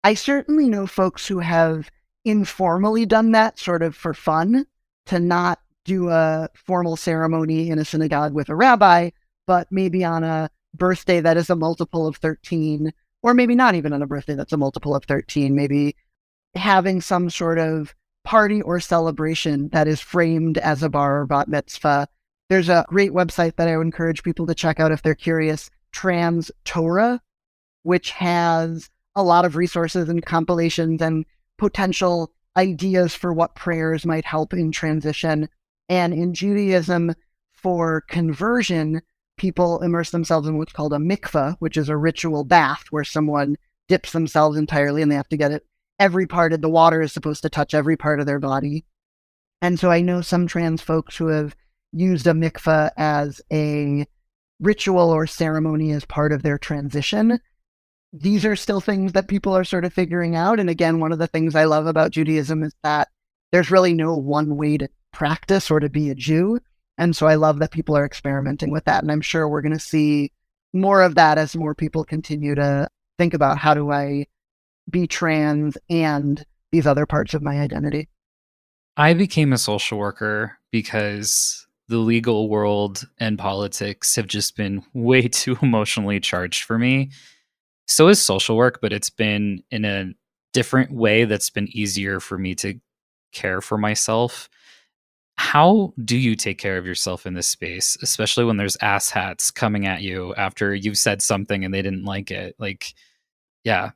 I certainly know folks who have informally done that sort of for fun, to not do a formal ceremony in a synagogue with a rabbi, but maybe on a birthday that is a multiple of 13, or maybe not even on a birthday that's a multiple of 13, maybe having some sort of party or celebration that is framed as a bar or bat mitzvah. There's a great website that I would encourage people to check out if they're curious, Trans Torah, which has a lot of resources and compilations and potential ideas for what prayers might help in transition. And in Judaism, for conversion, people immerse themselves in what's called a mikveh, which is a ritual bath where someone dips themselves entirely and they have to get it. Every part of the water is supposed to touch every part of their body. And so I know some trans folks who have used a mikveh as a ritual or ceremony as part of their transition. These are still things that people are sort of figuring out. And again, one of the things I love about Judaism is that there's really no one way to practice or to be a Jew. And so I love that people are experimenting with that. And I'm sure we're going to see more of that as more people continue to think about, how do I be trans and these other parts of my identity. I became a social worker because the legal world and politics have just been way too emotionally charged for me. So is social work, but it's been in a different way that's been easier for me to care for myself. How do you take care of yourself in this space, especially when there's asshats coming at you after you've said something and they didn't like it? Like, yeah.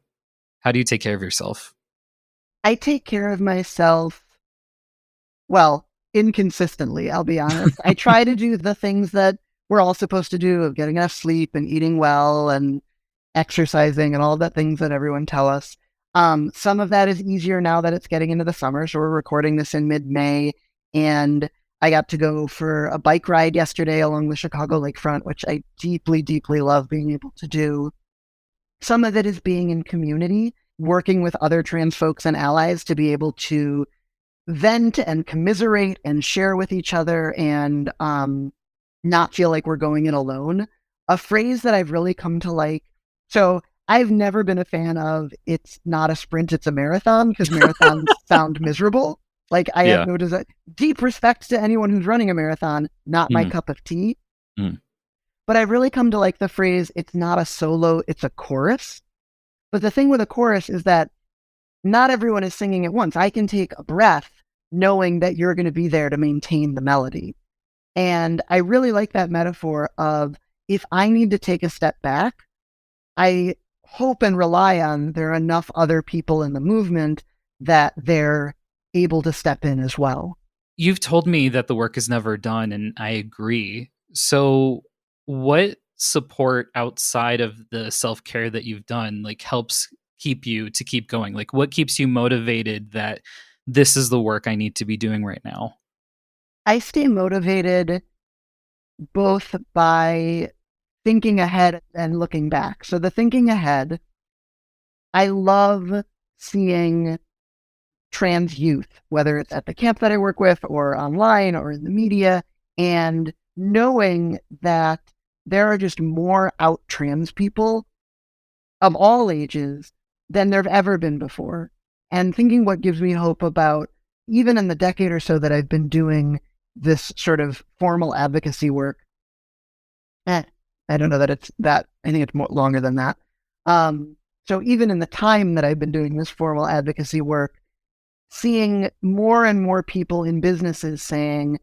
How do you take care of yourself? I take care of myself, well, inconsistently, I'll be honest. I try to do the things that we're all supposed to do, of getting enough sleep and eating well and exercising and all the things that everyone tell us. Some of that is easier now that it's getting into the summer. So we're recording this in mid-May, and I got to go for a bike ride yesterday along the Chicago lakefront, which I deeply, deeply love being able to do. Some of it is being in community, working with other trans folks and allies to be able to vent and commiserate and share with each other and not feel like we're going it alone. A phrase that I've really come to like. So I've never been a fan of "it's not a sprint, it's a marathon," because marathons sound miserable. Like, I have no deep respect to anyone who's running a marathon, not my cup of tea. But I've really come to like the phrase, it's not a solo, it's a chorus. But the thing with a chorus is that not everyone is singing at once. I can take a breath knowing that you're going to be there to maintain the melody. And I really like that metaphor of if I need to take a step back, I hope and rely on there are enough other people in the movement that they're able to step in as well. You've told me that the work is never done, and I agree. So, what support outside of the self care that you've done like helps keep you to keep going? Like, what keeps you motivated that this is the work I need to be doing right now? I stay motivated both by thinking ahead and looking back. So the thinking ahead, I love seeing trans youth, whether it's at the camp that I work with or online or in the media, and knowing that there are just more out trans people of all ages than there have ever been before. And thinking what gives me hope about even in the decade or so that I've been doing this sort of formal advocacy work. I don't know that it's that. I think it's more longer than that. So even in the time that I've been doing this formal advocacy work, seeing more and more people in businesses saying,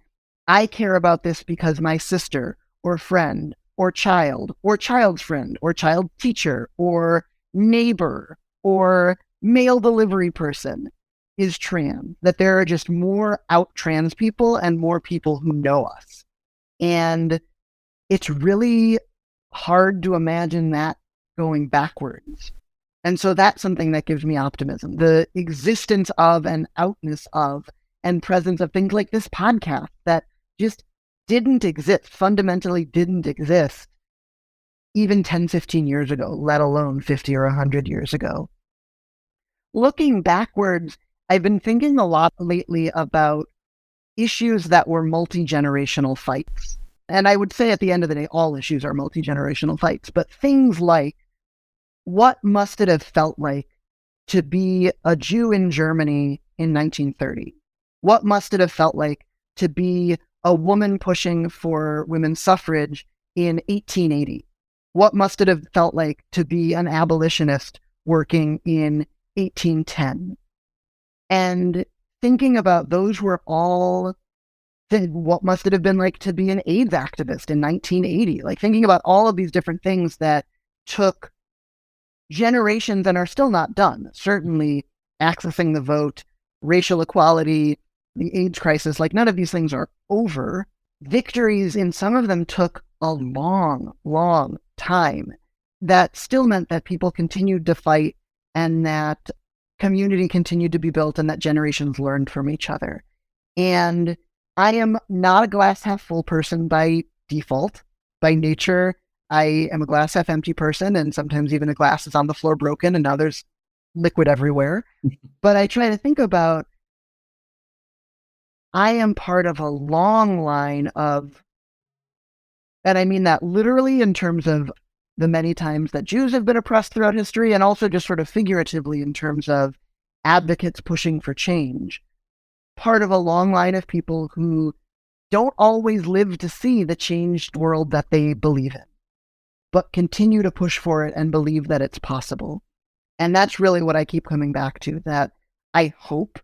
I care about this because my sister or friend or child's friend or child teacher or neighbor or mail delivery person is trans, that there are just more out trans people and more people who know us. And it's really hard to imagine that going backwards. And so that's something that gives me optimism. The existence of and outness of and presence of things like this podcast that just didn't exist, fundamentally didn't exist even 10, 15 years ago, let alone 50 or 100 years ago. Looking backwards, I've been thinking a lot lately about issues that were multi-generational fights. And I would say at the end of the day, all issues are multi-generational fights, but things like what must it have felt like to be a Jew in Germany in 1930? What must it have felt like to be a woman pushing for women's suffrage in 1880? What must it have felt like to be an abolitionist working in 1810? And thinking about those were all what must it have been like to be an AIDS activist in 1980? Like thinking about all of these different things that took generations and are still not done. Certainly accessing the vote, racial equality, the AIDS crisis, like none of these things are over. Victories in some of them took a long, long time. That still meant that people continued to fight and that community continued to be built and that generations learned from each other. And I am not a glass half full person by default. By nature, I am a glass half empty person, and sometimes even a glass is on the floor broken and now there's liquid everywhere. But I try to think about, I am part of a long line of, and I mean that literally in terms of the many times that Jews have been oppressed throughout history, and also just sort of figuratively in terms of advocates pushing for change. Part of a long line of people who don't always live to see the changed world that they believe in, but continue to push for it and believe that it's possible. And that's really what I keep coming back to, that I hope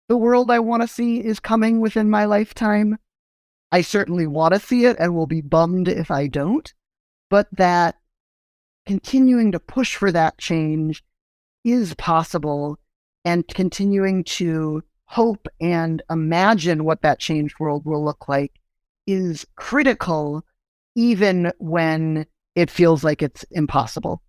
the world I want to see is coming within my lifetime. I certainly want to see it and will be bummed if I don't, but that continuing to push for that change is possible, and continuing to hope and imagine what that changed world will look like is critical, even when it feels like it's impossible.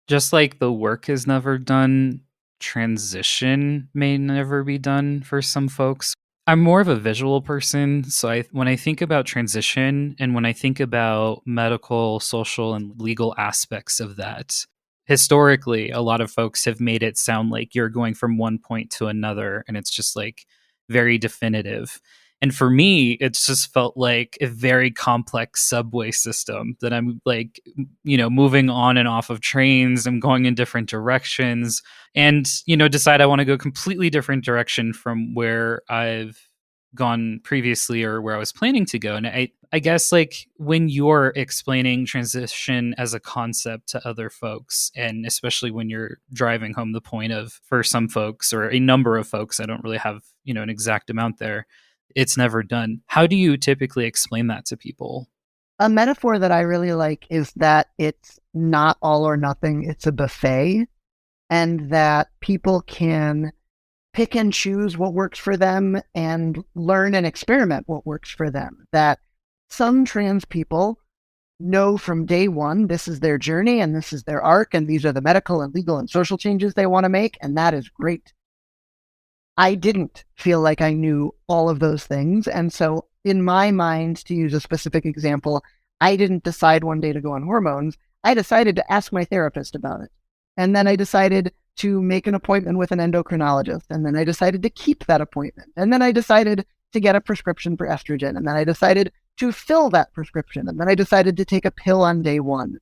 Just like the work is never done, transition may never be done for some folks. I'm more of a visual person, so when I think about transition and when I think about medical, social, and legal aspects of that, historically, a lot of folks have made it sound like you're going from one point to another, and it's just like very definitive. And for me, it's just felt like a very complex subway system that I'm like, moving on and off of trains. I'm going in different directions and, decide I want to go completely different direction from where I've gone previously or where I was planning to go. And I guess like when you're explaining transition as a concept to other folks, and especially when you're driving home the point of, for some folks or a number of folks, I don't really have, an exact amount there, it's never done. How do you typically explain that to people? A metaphor that I really like is that it's not all or nothing, it's a buffet, and that people can pick and choose what works for them and learn and experiment what works for them. That some trans people know from day one, this is their journey and this is their arc, and these are the medical and legal and social changes they want to make, and that is great. I didn't feel like I knew all of those things. And so, in my mind, to use a specific example, I didn't decide one day to go on hormones. I decided to ask my therapist about it. And then I decided to make an appointment with an endocrinologist. And then I decided to keep that appointment. And then I decided to get a prescription for estrogen. And then I decided to fill that prescription. And then I decided to take a pill on day one.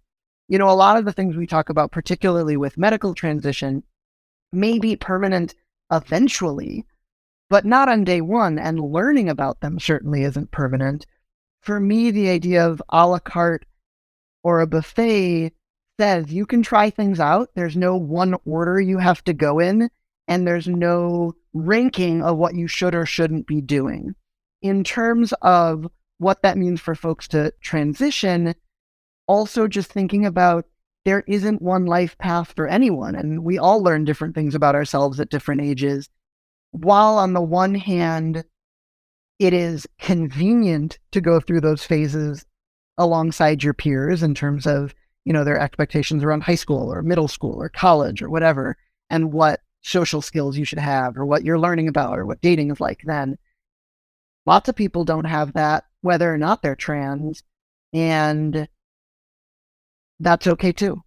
A lot of the things we talk about, particularly with medical transition, may be permanent eventually, but not on day one. And learning about them certainly isn't permanent. For me, the idea of a la carte or a buffet says you can try things out. There's no one order you have to go in, and there's no ranking of what you should or shouldn't be doing. In terms of what that means for folks to transition, also just thinking about there isn't one life path for anyone, and we all learn different things about ourselves at different ages. While on the one hand, it is convenient to go through those phases alongside your peers in terms of, their expectations around high school or middle school or college or whatever, and what social skills you should have or what you're learning about or what dating is like then. Lots of people don't have that, whether or not they're trans, and that's okay too.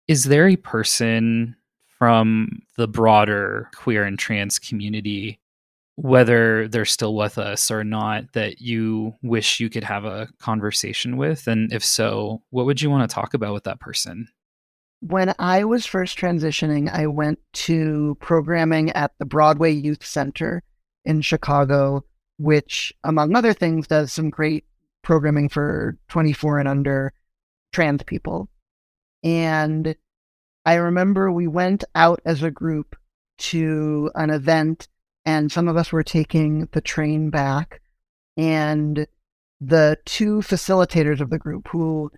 Is there a person from the broader queer and trans community, whether they're still with us or not, that you wish you could have a conversation with? And if so, what would you want to talk about with that person? When I was first transitioning, I went to programming at the Broadway Youth Center in Chicago, which, among other things, does some great programming for 24 and under trans people. And I remember we went out as a group to an event, and some of us were taking the train back, and the two facilitators of the group, who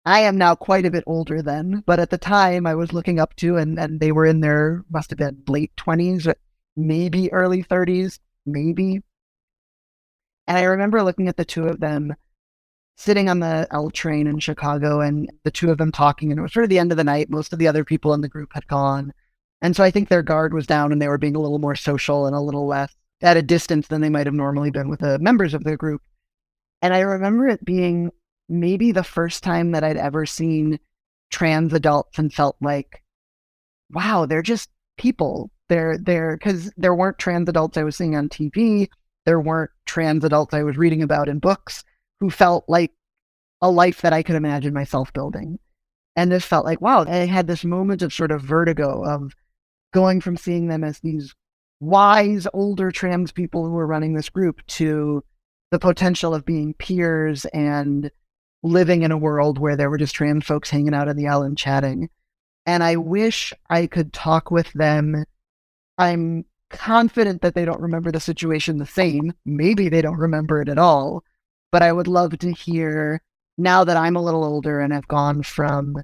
I am now quite a bit older than, but at the time I was looking up to, and they were in their, must have been late 20s, maybe early 30s, maybe. And I remember looking at the two of them sitting on the L train in Chicago, and the two of them talking, and it was sort of the end of the night. Most of the other people in the group had gone. And so I think their guard was down and they were being a little more social and a little less at a distance than they might have normally been with the members of their group. And I remember it being maybe the first time that I'd ever seen trans adults and felt like, wow, they're just people. Because there weren't trans adults I was seeing on TV. There weren't trans adults I was reading about in books who felt like a life that I could imagine myself building. And this felt like, wow, I had this moment of sort of vertigo of going from seeing them as these wise, older trans people who were running this group to the potential of being peers and living in a world where there were just trans folks hanging out on the L and chatting. And I wish I could talk with them. I'm confident that they don't remember the situation the same. Maybe they don't remember it at all. But I would love to hear, now that I'm a little older and have gone from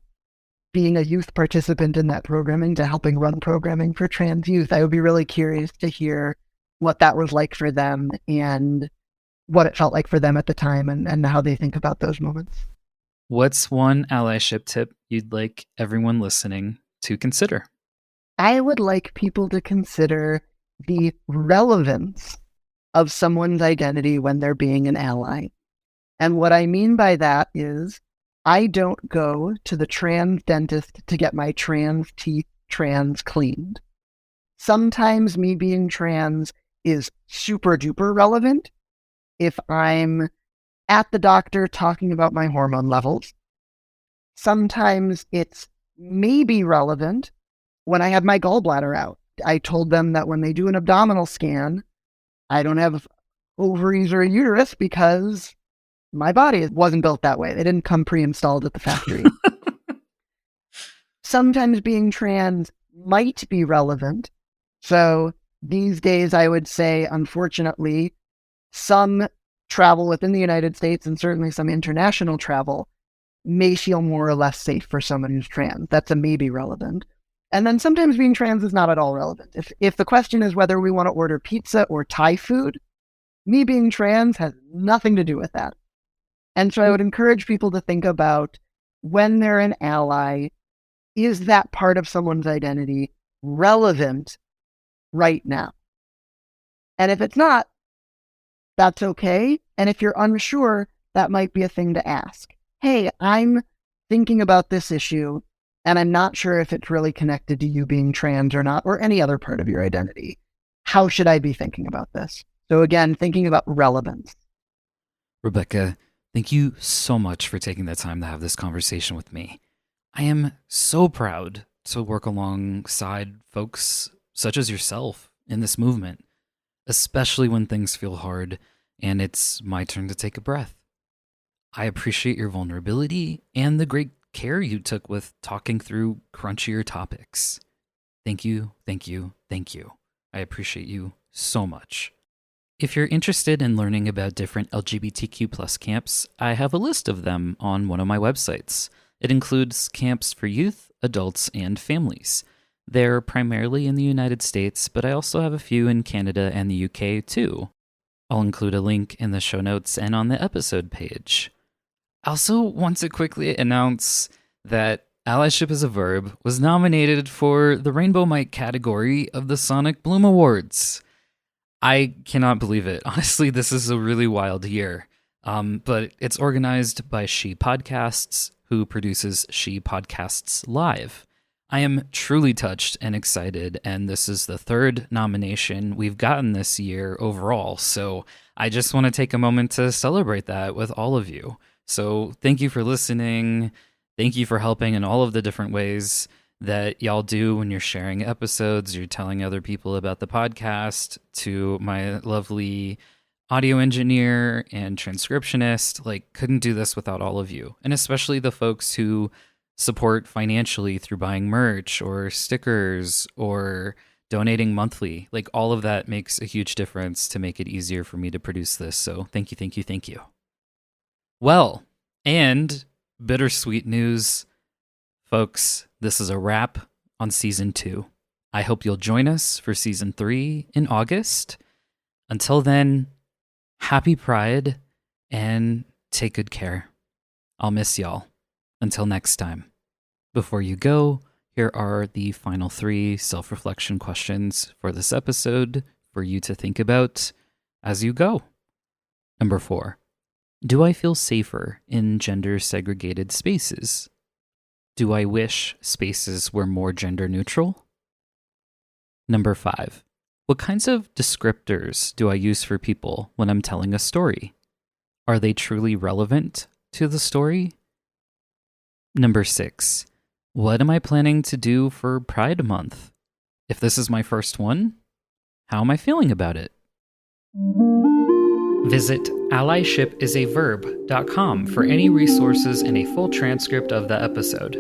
being a youth participant in that programming to helping run programming for trans youth, I would be really curious to hear what that was like for them and what it felt like for them at the time, and how they think about those moments. What's one allyship tip you'd like everyone listening to consider? I would like people to consider the relevance of someone's identity when they're being an ally. And what I mean by that is, I don't go to the trans dentist to get my trans teeth trans cleaned. Sometimes me being trans is super duper relevant if I'm at the doctor talking about my hormone levels. Sometimes it's maybe relevant when I had my gallbladder out. I told them that when they do an abdominal scan, I don't have ovaries or a uterus because my body wasn't built that way. They didn't come pre-installed at the factory. Sometimes being trans might be relevant. So these days, I would say, unfortunately, some travel within the United States and certainly some international travel may feel more or less safe for someone who's trans. That's a maybe relevant. And then sometimes being trans is not at all relevant. If the question is whether we want to order pizza or Thai food, me being trans has nothing to do with that. And so I would encourage people to think about when they're an ally, is that part of someone's identity relevant right now? And if it's not, that's okay. And if you're unsure, that might be a thing to ask. Hey, I'm thinking about this issue, and I'm not sure if it's really connected to you being trans or not, or any other part of your identity. How should I be thinking about this? So again, thinking about relevance. Rebecca, thank you so much for taking the time to have this conversation with me. I am so proud to work alongside folks such as yourself in this movement, especially when things feel hard and it's my turn to take a breath. I appreciate your vulnerability and the great care you took with talking through crunchier topics. Thank you, thank you, thank you. I appreciate you so much. If you're interested in learning about different LGBTQ plus camps, I have a list of them on one of my websites. It includes camps for youth, adults, and families. They're primarily in the United States, but I also have a few in Canada and the UK too. I'll include a link in the show notes and on the episode page. I also want to quickly announce that Allyship is a Verb was nominated for the Rainbow Mike category of the Sonic Bloom Awards. I cannot believe it. Honestly, this is a really wild year. But it's organized by She Podcasts, who produces She Podcasts Live. I am truly touched and excited, and this is the third nomination we've gotten this year overall. So I just want to take a moment to celebrate that with all of you. So thank you for listening. Thank you for helping in all of the different ways that y'all do when you're sharing episodes, you're telling other people about the podcast, to my lovely audio engineer and transcriptionist. Like, couldn't do this without all of you. And especially the folks who support financially through buying merch or stickers or donating monthly. Like, all of that makes a huge difference to make it easier for me to produce this. So thank you, thank you, thank you. Well, and bittersweet news, folks, this is a wrap on season 2. I hope you'll join us for season 3 in August. Until then, happy Pride and take good care. I'll miss y'all. Until next time. Before you go, here are the final 3 self-reflection questions for this episode for you to think about as you go. Number 4. Do I feel safer in gender-segregated spaces? Do I wish spaces were more gender neutral? Number 5. What kinds of descriptors do I use for people when I'm telling a story? Are they truly relevant to the story? Number 6. What am I planning to do for Pride Month? If this is my first one, how am I feeling about it? Visit allyship.com for any resources and a full transcript of the episode.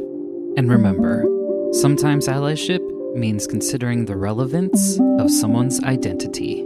And remember, sometimes allyship means considering the relevance of someone's identity.